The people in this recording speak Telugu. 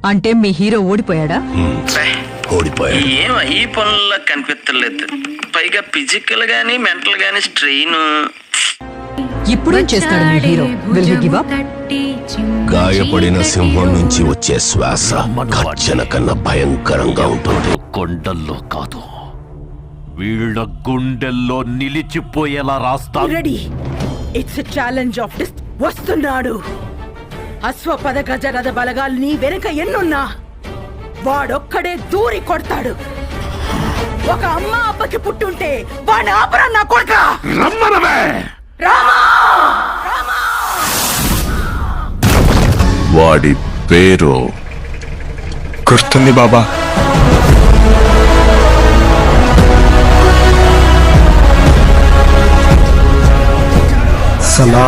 అంటే మీ హీరో ఓడిపోయాడా? ఓడిపోయాడు. ఏం ఈ పనుల్లో కనిపించలేదు. పైగా ఫిజికల్ గానీ మెంటల్ గానీ స్ట్రెయిన్. ఇప్పుడేం చేస్తాడు మీ hero? Will he give up? గాయపడిన సింహం నుంచి వచ్చే శ్వాస గర్జన కన్నా భయంకరంగా ఉంటుంది. కొండల్లో కాదు, వీళ్ళ గుండెల్లో నిలిచిపోయేలా రాస్తాను. Ready. It's a challenge of this. వస్తున్నాడు. అశ్వపద గజరథ బలగాలు నీ వెనుక ఎన్నున్నా వాడొక్కడే దూరి కొడతాడు. ఒక అమ్మ అబ్బకి పుట్టుంటే వాడిని ఆపరా నా కొడుక. రమ్మనవే. రామా! వాడి పేరు గుర్తుంది బాబా. సలా